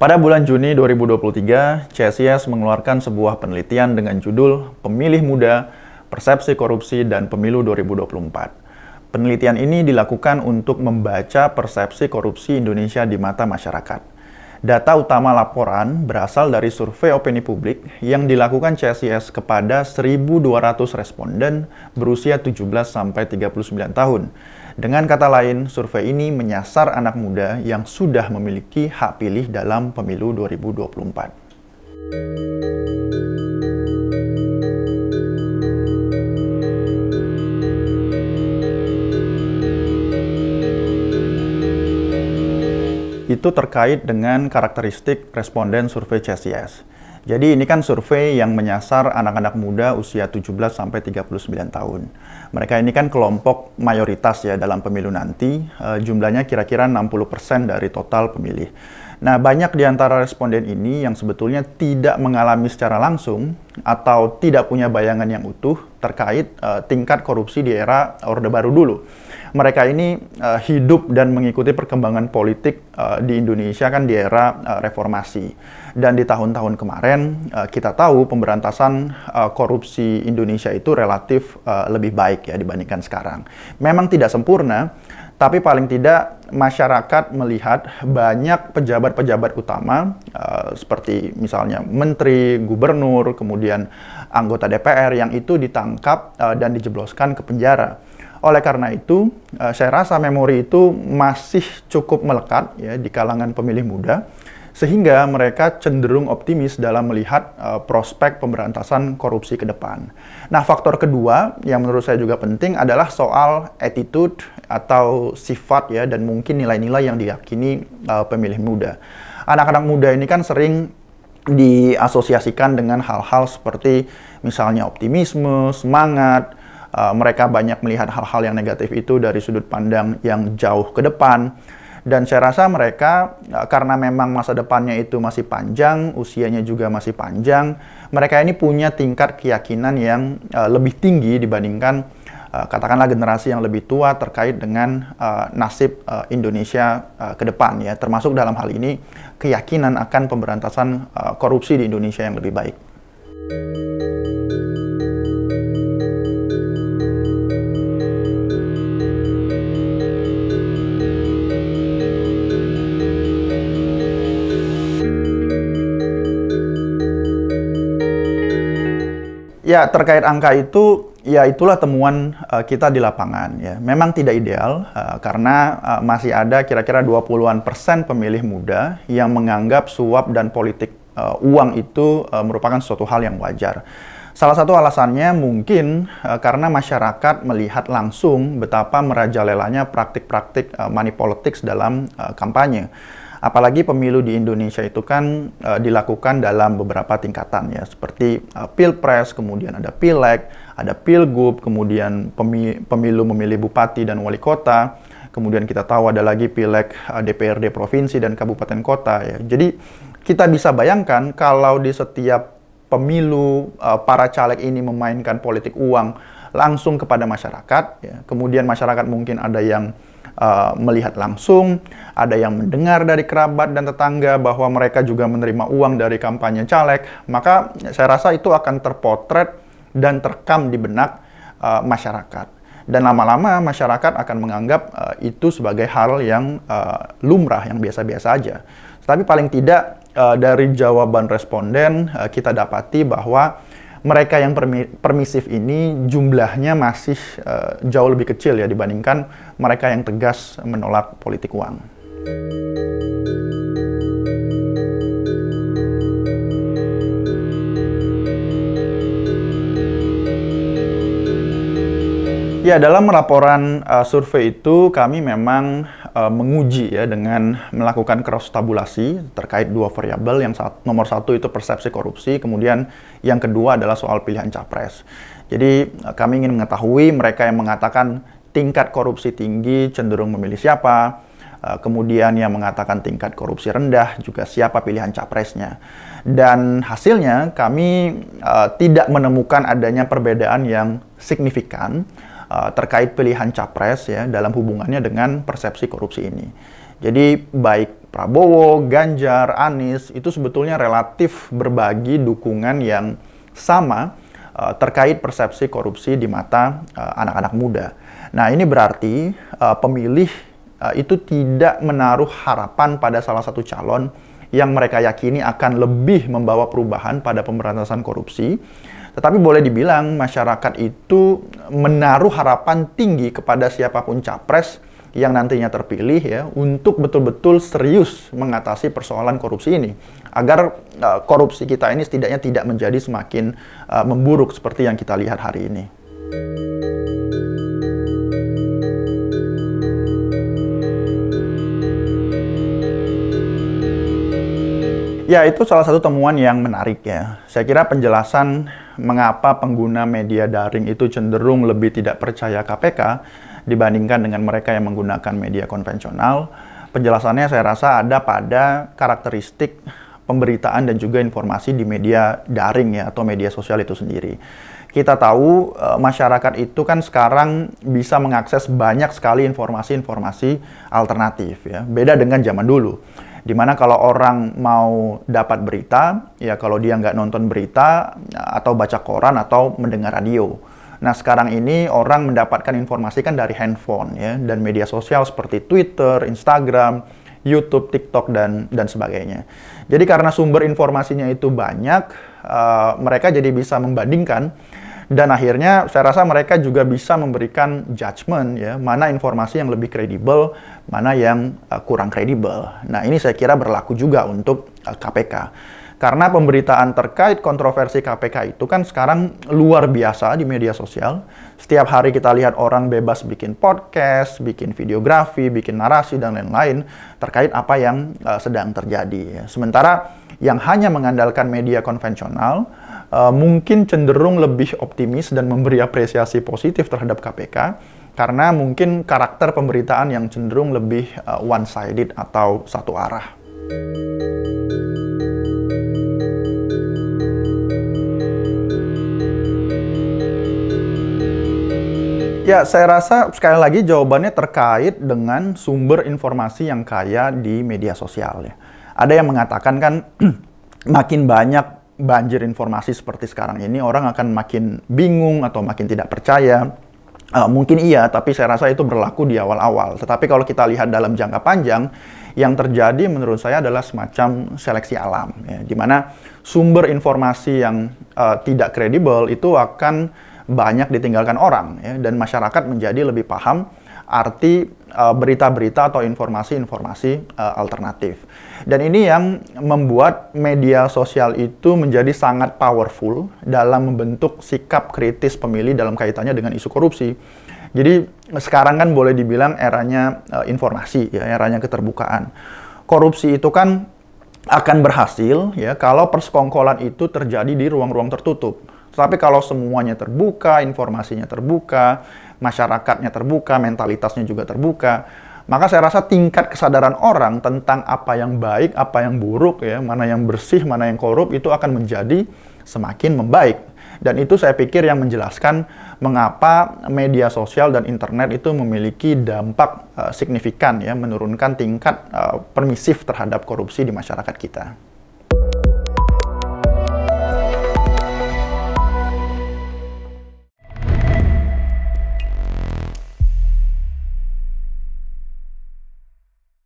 Pada bulan Juni 2023, CSIS mengeluarkan sebuah penelitian dengan judul Pemilih Muda, Persepsi Korupsi dan Pemilu 2024. Penelitian ini dilakukan untuk membaca persepsi korupsi Indonesia di mata masyarakat. Data utama laporan berasal dari survei opini publik yang dilakukan CSIS kepada 1.200 responden berusia 17-39 tahun. Dengan kata lain, survei ini menyasar anak muda yang sudah memiliki hak pilih dalam pemilu 2024. Itu terkait dengan karakteristik responden survei CSIS. Jadi ini kan survei yang menyasar anak-anak muda usia 17-39 tahun. Mereka ini kan kelompok mayoritas ya dalam pemilu nanti, jumlahnya kira-kira 60% dari total pemilih. Nah, banyak di antara responden ini yang sebetulnya tidak mengalami secara langsung atau tidak punya bayangan yang utuh terkait tingkat korupsi di era Orde Baru dulu. Mereka ini hidup dan mengikuti perkembangan politik di Indonesia kan di era reformasi. Dan di tahun-tahun kemarin kita tahu pemberantasan korupsi Indonesia itu relatif lebih baik ya dibandingkan sekarang. Memang tidak sempurna, tapi paling tidak masyarakat melihat banyak pejabat-pejabat utama seperti misalnya menteri, gubernur, kemudian anggota DPR yang itu ditangkap dan dijebloskan ke penjara. Oleh karena itu, saya rasa memori itu masih cukup melekat ya di kalangan pemilih muda, sehingga mereka cenderung optimis dalam melihat prospek pemberantasan korupsi ke depan. Nah, faktor kedua yang menurut saya juga penting adalah soal attitude atau sifat ya dan mungkin nilai-nilai yang diyakini pemilih muda. Anak-anak muda ini kan sering diasosiasikan dengan hal-hal seperti misalnya optimisme, semangat. Mereka banyak melihat hal-hal yang negatif itu dari sudut pandang yang jauh ke depan. Dan saya rasa mereka, karena memang masa depannya itu masih panjang, usianya juga masih panjang, mereka ini punya tingkat keyakinan yang lebih tinggi dibandingkan, katakanlah generasi yang lebih tua terkait dengan nasib Indonesia ke depan, ya. Termasuk dalam hal ini, keyakinan akan pemberantasan korupsi di Indonesia yang lebih baik. Ya, terkait angka itu, ya itulah temuan kita di lapangan. Ya. Memang tidak ideal, karena masih ada kira-kira 20-an% pemilih muda yang menganggap suap dan politik uang itu merupakan suatu hal yang wajar. Salah satu alasannya mungkin karena masyarakat melihat langsung betapa merajalelanya praktik-praktik money politics dalam kampanye. Apalagi pemilu di Indonesia itu kan dilakukan dalam beberapa tingkatan ya, seperti pilpres, kemudian ada pileg, ada pilgub, kemudian pemilu memilih bupati dan wali kota, kemudian kita tahu ada lagi pileg DPRD provinsi dan kabupaten kota ya. Jadi kita bisa bayangkan kalau di setiap pemilu para caleg ini memainkan politik uang langsung kepada masyarakat ya. Kemudian masyarakat mungkin ada yang melihat langsung, ada yang mendengar dari kerabat dan tetangga bahwa mereka juga menerima uang dari kampanye caleg, maka saya rasa itu akan terpotret dan terekam di benak masyarakat. Dan lama-lama masyarakat akan menganggap itu sebagai hal yang lumrah, yang biasa-biasa aja. Tapi paling tidak dari jawaban responden kita dapati bahwa mereka yang permisif ini jumlahnya masih jauh lebih kecil ya dibandingkan mereka yang tegas menolak politik uang. Ya, dalam laporan survei itu kami memang menguji ya dengan melakukan cross tabulasi terkait dua variabel. Yang nomor satu itu persepsi korupsi, kemudian yang kedua adalah soal pilihan capres. Jadi kami ingin mengetahui mereka yang mengatakan tingkat korupsi tinggi cenderung memilih siapa, kemudian yang mengatakan tingkat korupsi rendah juga siapa pilihan capresnya. Dan hasilnya kami tidak menemukan adanya perbedaan yang signifikan terkait pilihan capres ya dalam hubungannya dengan persepsi korupsi ini. Jadi baik Prabowo, Ganjar, Anies itu sebetulnya relatif berbagi dukungan yang sama terkait persepsi korupsi di mata anak-anak muda. Nah, ini berarti pemilih itu tidak menaruh harapan pada salah satu calon yang mereka yakini akan lebih membawa perubahan pada pemberantasan korupsi. Tetapi boleh dibilang masyarakat itu menaruh harapan tinggi kepada siapapun capres yang nantinya terpilih ya untuk betul-betul serius mengatasi persoalan korupsi ini agar korupsi kita ini setidaknya tidak menjadi semakin memburuk seperti yang kita lihat hari ini. Ya, itu salah satu temuan yang menarik ya. Saya kira penjelasan mengapa pengguna media daring itu cenderung lebih tidak percaya KPK dibandingkan dengan mereka yang menggunakan media konvensional. Penjelasannya saya rasa ada pada karakteristik pemberitaan dan juga informasi di media daring ya atau media sosial itu sendiri. Kita tahu masyarakat itu kan sekarang bisa mengakses banyak sekali informasi-informasi alternatif ya. Beda dengan zaman dulu. Dimana kalau orang mau dapat berita, ya kalau dia nggak nonton berita, atau baca koran, atau mendengar radio. Nah, sekarang ini orang mendapatkan informasi kan dari handphone, ya, dan media sosial seperti Twitter, Instagram, YouTube, TikTok, dan sebagainya. Jadi karena sumber informasinya itu banyak, mereka jadi bisa membandingkan, dan akhirnya saya rasa mereka juga bisa memberikan judgement ya, mana informasi yang lebih kredibel, mana yang kurang kredibel. Nah, ini saya kira berlaku juga untuk KPK. Karena pemberitaan terkait kontroversi KPK itu kan sekarang luar biasa di media sosial. Setiap hari kita lihat orang bebas bikin podcast, bikin videografi, bikin narasi, dan lain-lain terkait apa yang sedang terjadi. Sementara yang hanya mengandalkan media konvensional, mungkin cenderung lebih optimis dan memberi apresiasi positif terhadap KPK karena mungkin karakter pemberitaan yang cenderung lebih one-sided atau satu arah. Ya, saya rasa sekali lagi jawabannya terkait dengan sumber informasi yang kaya di media sosial ya. Ada yang mengatakan kan makin banyak banjir informasi seperti sekarang ini, orang akan makin bingung atau makin tidak percaya. Mungkin iya, tapi saya rasa itu berlaku di awal-awal. Tetapi kalau kita lihat dalam jangka panjang, yang terjadi menurut saya adalah semacam seleksi alam, ya, di mana sumber informasi yang tidak kredibel itu akan banyak ditinggalkan orang, ya, dan masyarakat menjadi lebih paham arti berita-berita atau informasi-informasi alternatif. Dan ini yang membuat media sosial itu menjadi sangat powerful dalam membentuk sikap kritis pemilih dalam kaitannya dengan isu korupsi. Jadi sekarang kan boleh dibilang eranya informasi, ya, eranya keterbukaan. Korupsi itu kan akan berhasil ya kalau persekongkolan itu terjadi di ruang-ruang tertutup. Tapi kalau semuanya terbuka, informasinya terbuka, masyarakatnya terbuka, mentalitasnya juga terbuka, maka saya rasa tingkat kesadaran orang tentang apa yang baik, apa yang buruk, ya, mana yang bersih, mana yang korup, itu akan menjadi semakin membaik. Dan itu saya pikir yang menjelaskan mengapa media sosial dan internet itu memiliki dampak signifikan ya, menurunkan tingkat permisif terhadap korupsi di masyarakat kita.